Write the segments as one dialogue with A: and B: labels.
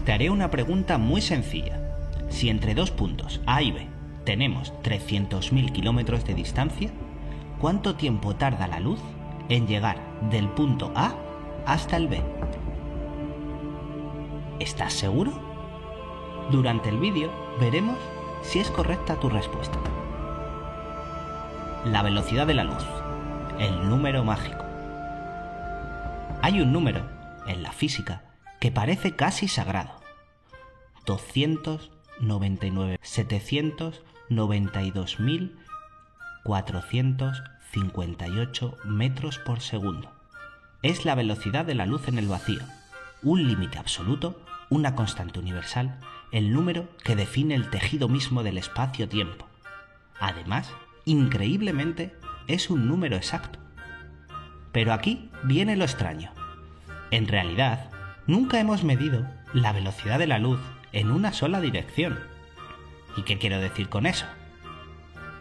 A: te haré una pregunta muy sencilla. Si entre dos puntos A y B tenemos 300.000 kilómetros de distancia, ¿cuánto tiempo tarda la luz en llegar del punto A hasta el B? ¿Estás seguro? Durante el vídeo veremos si es correcta tu respuesta. La velocidad de la luz, el número mágico. Hay un número en la física que parece casi sagrado: 299.792.458 metros por segundo. Es la velocidad de la luz en el vacío, un límite absoluto, una constante universal, el número que define el tejido mismo del espacio-tiempo. Además, increíblemente, es un número exacto. Pero aquí viene lo extraño. En realidad, nunca hemos medido la velocidad de la luz en una sola dirección. ¿Y qué quiero decir con eso?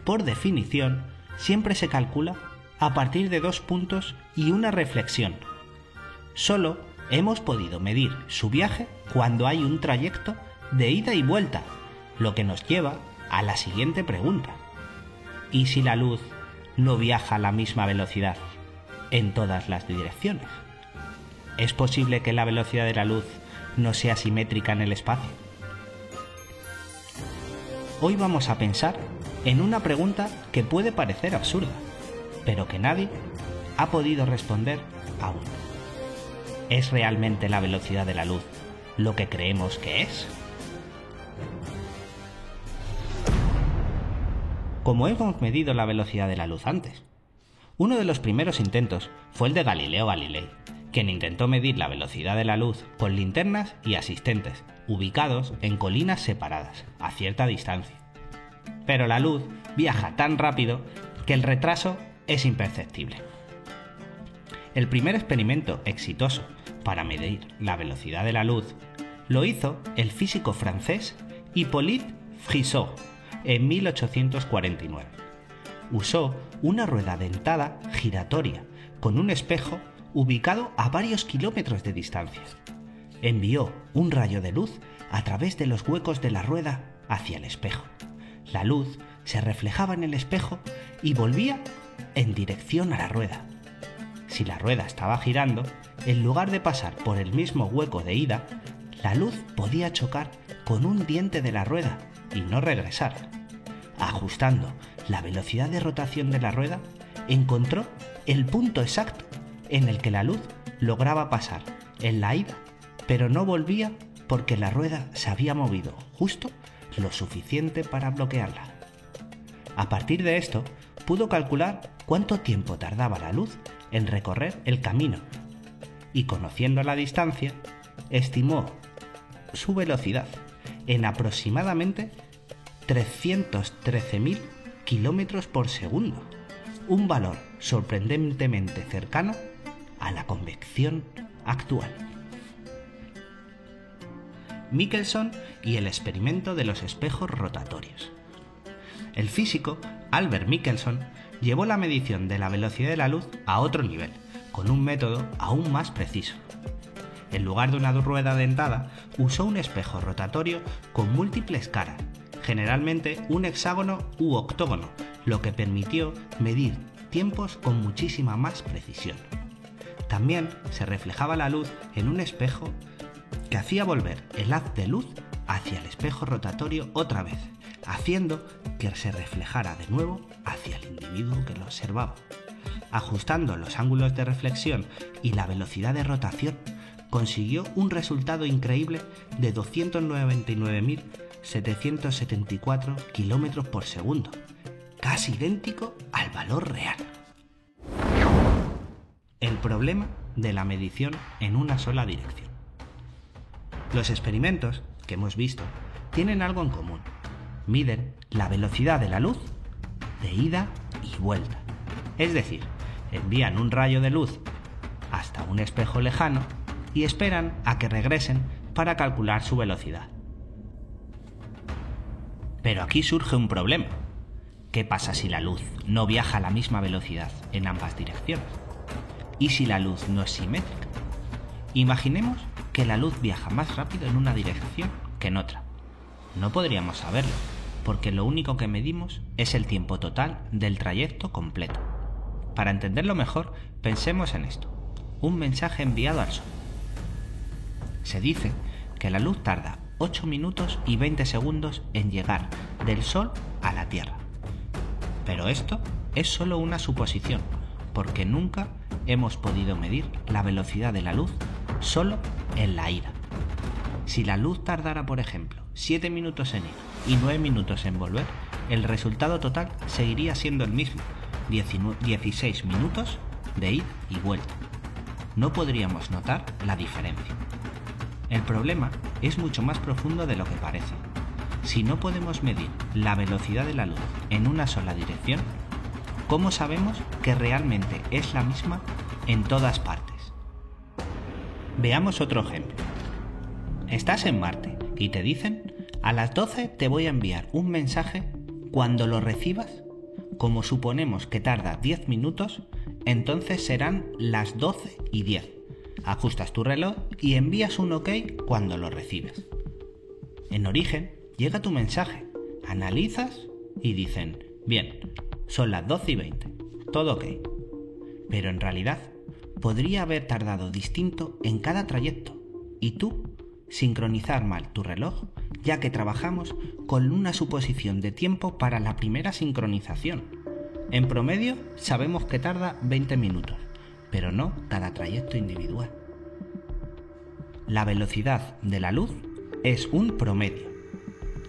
A: Por definición, siempre se calcula a partir de dos puntos y una reflexión. Solo hemos podido medir su viaje cuando hay un trayecto de ida y vuelta, lo que nos lleva a la siguiente pregunta. ¿Y si la luz no viaja a la misma velocidad en todas las direcciones? ¿Es posible que la velocidad de la luz no sea simétrica en el espacio? Hoy vamos a pensar en una pregunta que puede parecer absurda, pero que nadie ha podido responder aún. ¿Es realmente la velocidad de la luz lo que creemos que es? ¿Cómo hemos medido la velocidad de la luz antes? Uno de los primeros intentos fue el de Galileo Galilei, quien intentó medir la velocidad de la luz con linternas y asistentes, ubicados en colinas separadas, a cierta distancia. Pero la luz viaja tan rápido que el retraso es imperceptible. El primer experimento exitoso para medir la velocidad de la luz lo hizo el físico francés Hippolyte Fizeau en 1849. Usó una rueda dentada giratoria con un espejo ubicado a varios kilómetros de distancia. Envió un rayo de luz a través de los huecos de la rueda hacia el espejo. La luz se reflejaba en el espejo y volvía en dirección a la rueda. Si la rueda estaba girando, en lugar de pasar por el mismo hueco de ida, la luz podía chocar con un diente de la rueda y no regresar. Ajustando la velocidad de rotación de la rueda, encontró el punto exacto en el que la luz lograba pasar en la ida, pero no volvía porque la rueda se había movido justo lo suficiente para bloquearla. A partir de esto, pudo calcular cuánto tiempo tardaba la luz en recorrer el camino y, conociendo la distancia, estimó su velocidad en aproximadamente 313.000 kilómetros por segundo, un valor sorprendentemente cercano a la convección actual. Michelson y el experimento de los espejos rotatorios. El físico Albert Michelson llevó la medición de la velocidad de la luz a otro nivel, con un método aún más preciso. En lugar de una rueda dentada, usó un espejo rotatorio con múltiples caras, generalmente un hexágono u octógono, lo que permitió medir tiempos con muchísima más precisión. También se reflejaba la luz en un espejo que hacía volver el haz de luz hacia el espejo rotatorio otra vez, haciendo que se reflejara de nuevo hacia el individuo que lo observaba. Ajustando los ángulos de reflexión y la velocidad de rotación, consiguió un resultado increíble de 299.774 kilómetros por segundo, casi idéntico al valor real. El problema de la medición en una sola dirección. Los experimentos que hemos visto tienen algo en común. Miden la velocidad de la luz de ida y vuelta. Es decir, envían un rayo de luz hasta un espejo lejano y esperan a que regresen para calcular su velocidad. Pero aquí surge un problema. ¿Qué pasa si la luz no viaja a la misma velocidad en ambas direcciones? ¿Y si la luz no es simétrica? Imaginemos que la luz viaja más rápido en una dirección que en otra? No podríamos saberlo, porque lo único que medimos es el tiempo total del trayecto completo. Para entenderlo mejor, pensemos en esto: un mensaje enviado al Sol. Se dice que la luz tarda 8 minutos y 20 segundos en llegar del Sol a la Tierra. Pero esto es solo una suposición, porque nunca hemos podido medir la velocidad de la luz solo en la ida. Si la luz tardara, por ejemplo, 7 minutos en ir y 9 minutos en volver, el resultado total seguiría siendo el mismo: 16 minutos de ida y vuelta. No podríamos notar la diferencia. El problema es mucho más profundo de lo que parece. Si no podemos medir la velocidad de la luz en una sola dirección, ¿cómo sabemos que realmente es la misma en todas partes? Veamos otro ejemplo. Estás en Marte y te dicen: a las 12 te voy a enviar un mensaje. Cuando lo recibas, como suponemos que tarda 10 minutos, entonces serán las 12:10. Ajustas tu reloj y envías un OK cuando lo recibes. En origen, llega tu mensaje, analizas y dicen: bien, son las 12:20, todo OK. Pero en realidad, podría haber tardado distinto en cada trayecto, y tú sincronizar mal tu reloj, ya que trabajamos con una suposición de tiempo para la primera sincronización. En promedio sabemos que tarda 20 minutos, pero no cada trayecto individual. La velocidad de la luz es un promedio.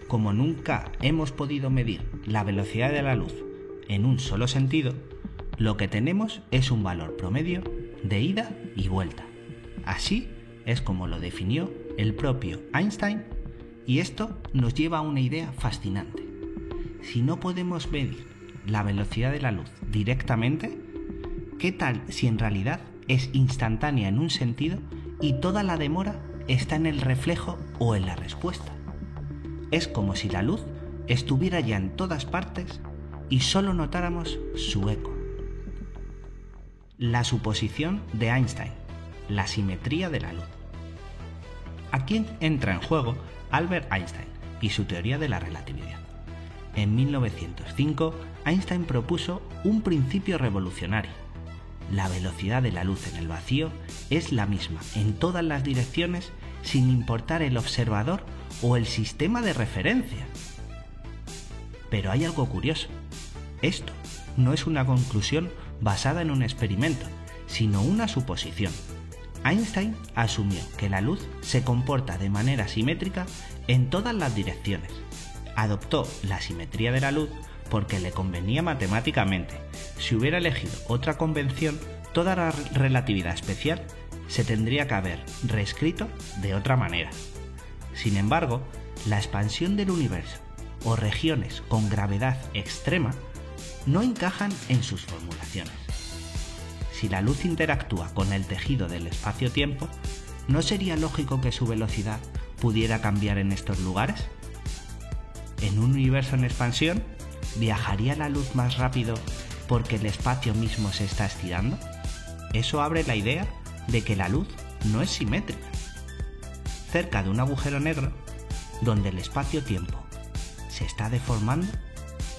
A: Como nunca hemos podido medir la velocidad de la luz en un solo sentido, lo que tenemos es un valor promedio de ida y vuelta. Así es como lo definió el propio Einstein, y esto nos lleva a una idea fascinante. Si no podemos medir la velocidad de la luz directamente, ¿qué tal si en realidad es instantánea en un sentido y toda la demora está en el reflejo o en la respuesta? Es como si la luz estuviera ya en todas partes y solo notáramos su eco. La suposición de Einstein, la simetría de la luz. Aquí entra en juego Albert Einstein y su teoría de la relatividad. En 1905, Einstein propuso un principio revolucionario. La velocidad de la luz en el vacío es la misma en todas las direcciones, sin importar el observador o el sistema de referencia. Pero hay algo curioso. Esto no es una conclusión basada en un experimento, sino una suposición. Einstein asumió que la luz se comporta de manera simétrica en todas las direcciones. Adoptó la simetría de la luz porque le convenía matemáticamente. Si hubiera elegido otra convención, toda la relatividad especial se tendría que haber reescrito de otra manera. Sin embargo, la expansión del universo o regiones con gravedad extrema no encajan en sus formulaciones. Si la luz interactúa con el tejido del espacio-tiempo, ¿no sería lógico que su velocidad pudiera cambiar en estos lugares? En un universo en expansión, ¿viajaría la luz más rápido porque el espacio mismo se está estirando? Eso abre la idea de que la luz no es simétrica. Cerca de un agujero negro, donde el espacio-tiempo se está deformando,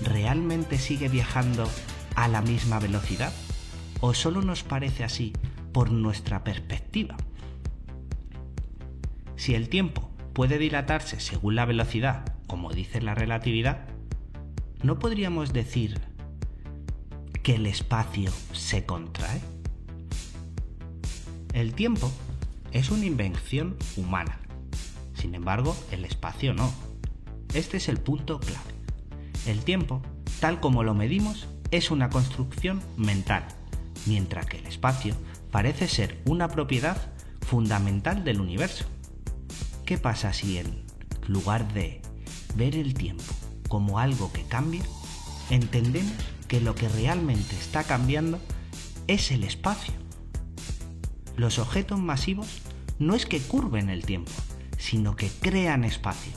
A: ¿realmente sigue viajando a la misma velocidad? ¿O solo nos parece así por nuestra perspectiva? Si el tiempo puede dilatarse según la velocidad, como dice la relatividad, ¿no podríamos decir que el espacio se contrae? El tiempo es una invención humana. Sin embargo, el espacio no. Este es el punto clave. El tiempo, tal como lo medimos, es una construcción mental, mientras que el espacio parece ser una propiedad fundamental del universo. ¿Qué pasa si en lugar de ver el tiempo como algo que cambia, entendemos que lo que realmente está cambiando es el espacio? Los objetos masivos no es que curven el tiempo, sino que crean espacio.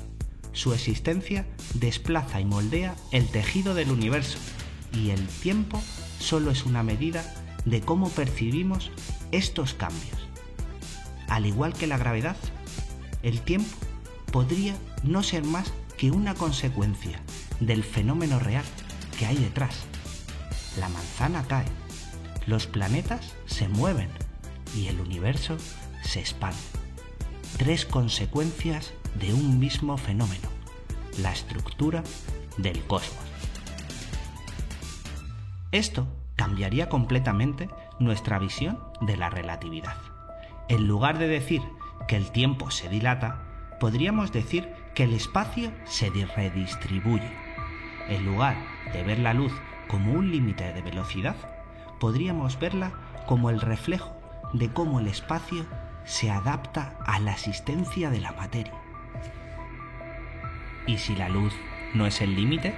A: Su existencia desplaza y moldea el tejido del universo, y el tiempo solo es una medida de cómo percibimos estos cambios. al igual que la gravedad, el tiempo podría no ser más que una consecuencia del fenómeno real que hay detrás. La manzana cae, los planetas se mueven y el universo se expande. 3 consecuencias de un mismo fenómeno, la estructura del cosmos. Esto cambiaría completamente nuestra visión de la relatividad. En lugar de decir que el tiempo se dilata, podríamos decir que el espacio se redistribuye. En lugar de ver la luz como un límite de velocidad, podríamos verla como el reflejo de cómo el espacio se adapta a la existencia de la materia. ¿Y si la luz no es el límite,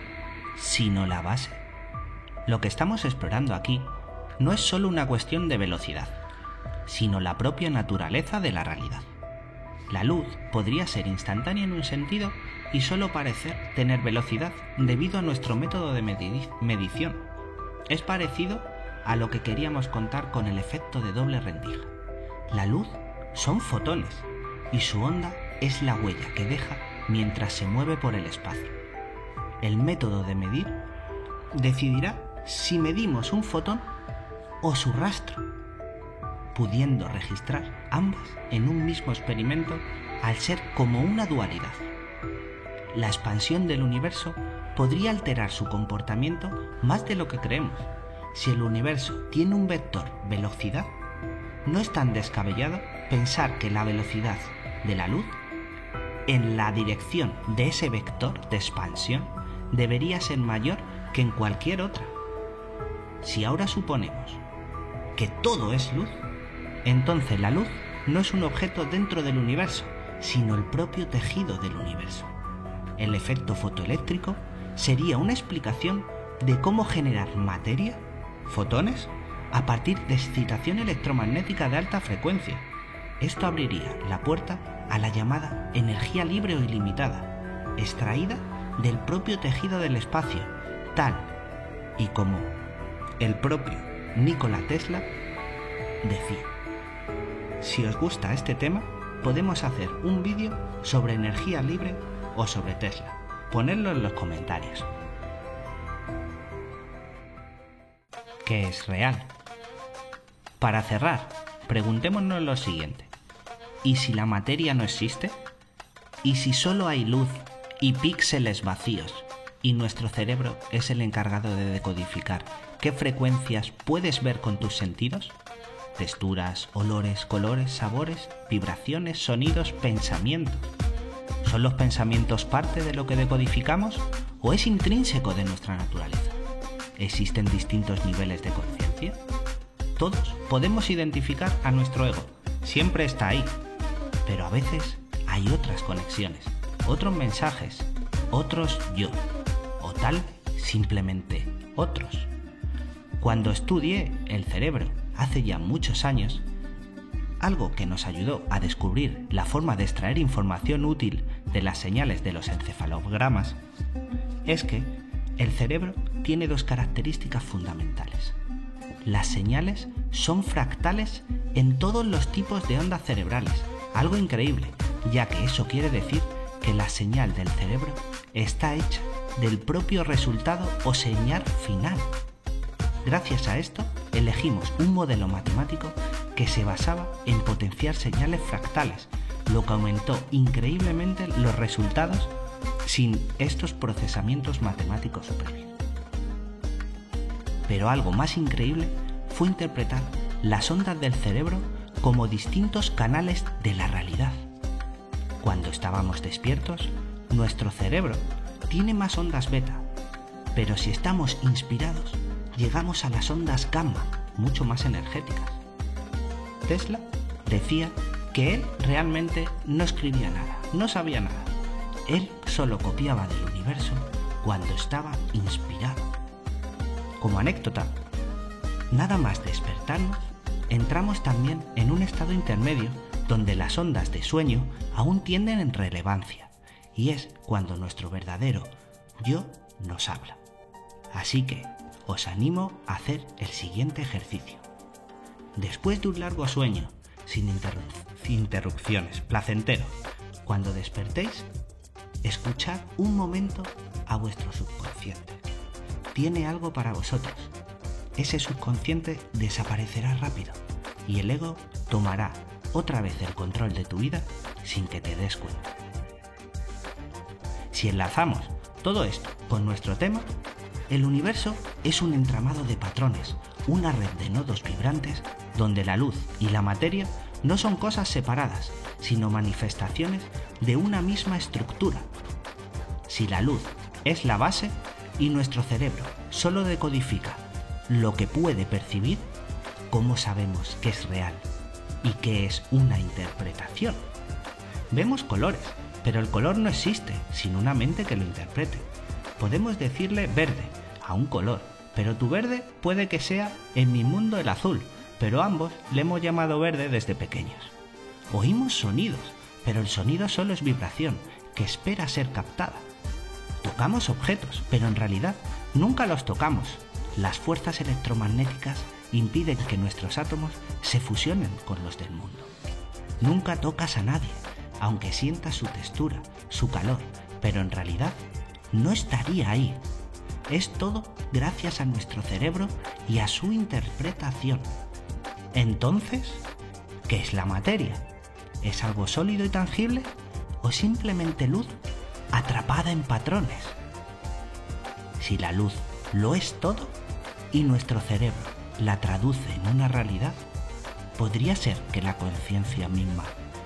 A: sino la base? Lo que estamos explorando aquí no es solo una cuestión de velocidad, sino la propia naturaleza de la realidad. La luz podría ser instantánea en un sentido y solo parecer tener velocidad debido a nuestro método de medición. Es parecido a lo que queríamos contar con el efecto de doble rendija. La luz son fotones y su onda es la huella que deja mientras se mueve por el espacio. El método de medir decidirá si medimos un fotón o su rastro, pudiendo registrar ambas en un mismo experimento al ser como una dualidad. La expansión del universo podría alterar su comportamiento más de lo que creemos. Si el universo tiene un vector velocidad, no es tan descabellado pensar que la velocidad de la luz en la dirección de ese vector de expansión debería ser mayor que en cualquier otra. Si ahora suponemos que todo es luz, entonces la luz no es un objeto dentro del universo, sino el propio tejido del universo. El efecto fotoeléctrico sería una explicación de cómo generar materia, fotones, a partir de excitación electromagnética de alta frecuencia. Esto abriría la puerta a la llamada energía libre o ilimitada, extraída del propio tejido del espacio, tal y como el propio Nikola Tesla decía. Si os gusta este tema, podemos hacer un vídeo sobre energía libre o sobre Tesla. Ponedlo en los comentarios. ¿Qué es real? Para cerrar, preguntémonos lo siguiente. ¿Y si la materia no existe? ¿Y si solo hay luz y píxeles vacíos y nuestro cerebro es el encargado de decodificar qué frecuencias puedes ver con tus sentidos? Texturas, olores, colores, sabores, vibraciones, sonidos, pensamientos. ¿Son los pensamientos parte de lo que decodificamos o es intrínseco de nuestra naturaleza? ¿Existen distintos niveles de conciencia? Todos podemos identificar a nuestro ego, siempre está ahí, pero a veces hay otras conexiones, otros mensajes, otros yo, o tal vez simplemente otros. Cuando estudié el cerebro hace ya muchos años, algo que nos ayudó a descubrir la forma de extraer información útil de las señales de los encefalogramas, es que el cerebro tiene 2 características fundamentales. Las señales son fractales en todos los tipos de ondas cerebrales, algo increíble, ya que eso quiere decir que la señal del cerebro está hecha del propio resultado o señal final. Gracias a esto, elegimos un modelo matemático que se basaba en potenciar señales fractales, lo que aumentó increíblemente los resultados sin estos procesamientos matemáticos previos. Pero algo más increíble fue interpretar las ondas del cerebro como distintos canales de la realidad. Cuando estábamos despiertos, nuestro cerebro tiene más ondas beta, pero si estamos inspirados, llegamos a las ondas gamma, mucho más energéticas. Tesla decía que él realmente no escribía nada, no sabía nada. Él solo copiaba del universo cuando estaba inspirado. Como anécdota, nada más despertarnos, entramos también en un estado intermedio donde las ondas de sueño aún tienen en relevancia, y es cuando nuestro verdadero yo nos habla. Así que os animo a hacer el siguiente ejercicio. Después de un largo sueño, sin interrupciones, placentero. Cuando despertéis, escuchad un momento a vuestro subconsciente. Tiene algo para vosotros. Ese subconsciente desaparecerá rápido y el ego tomará otra vez el control de tu vida sin que te des cuenta. Si enlazamos todo esto con nuestro tema, el universo es un entramado de patrones, una red de nodos vibrantes donde la luz y la materia no son cosas separadas, sino manifestaciones de una misma estructura. Si la luz es la base y nuestro cerebro solo decodifica lo que puede percibir, ¿cómo sabemos qué es real y qué es una interpretación? Vemos colores, pero el color no existe sin una mente que lo interprete. Podemos decirle verde a un color, pero tu verde puede que sea en mi mundo el azul, pero ambos le hemos llamado verde desde pequeños. Oímos sonidos, pero el sonido solo es vibración que espera ser captada. Tocamos objetos, pero en realidad nunca los tocamos. Las fuerzas electromagnéticas impiden que nuestros átomos se fusionen con los del mundo. Nunca tocas a nadie, aunque sientas su textura, su calor, pero en realidad no estaría ahí. Es todo gracias a nuestro cerebro y a su interpretación. Entonces, ¿qué es la materia? ¿Es algo sólido y tangible o simplemente luz atrapada en patrones? Si la luz lo es todo y nuestro cerebro la traduce en una realidad, ¿podría ser que la conciencia misma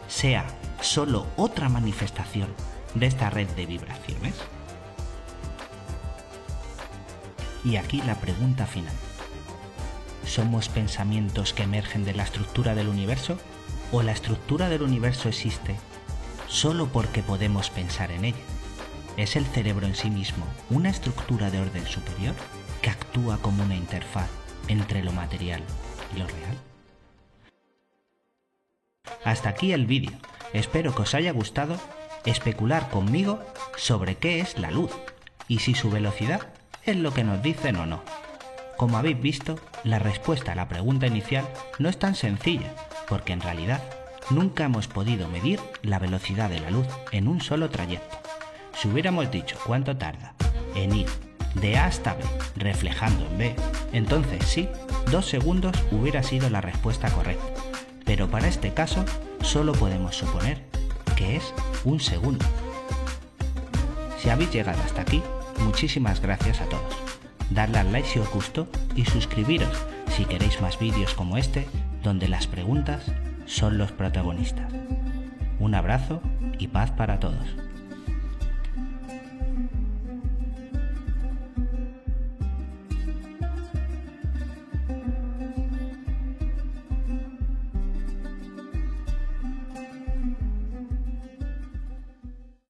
A: sea solo otra manifestación de esta red de vibraciones? Y aquí la pregunta final. ¿Somos pensamientos que emergen de la estructura del universo? ¿O la estructura del universo existe solo porque podemos pensar en ella? ¿Es el cerebro en sí mismo una estructura de orden superior que actúa como una interfaz entre lo material y lo real? Hasta aquí el vídeo. Espero que os haya gustado especular conmigo sobre qué es la luz y si su velocidad es lo que nos dicen o no. Como habéis visto, la respuesta a la pregunta inicial no es tan sencilla, porque en realidad nunca hemos podido medir la velocidad de la luz en un solo trayecto. Si hubiéramos dicho cuánto tarda en ir de A hasta B reflejando en B, entonces sí, 2 segundos hubiera sido la respuesta correcta. Pero para este caso solo podemos suponer que es 1 segundo. Si habéis llegado hasta aquí, muchísimas gracias a todos. Dadle al like si os gustó y suscribiros si queréis más vídeos como este, donde las preguntas son los protagonistas. Un abrazo y paz para todos.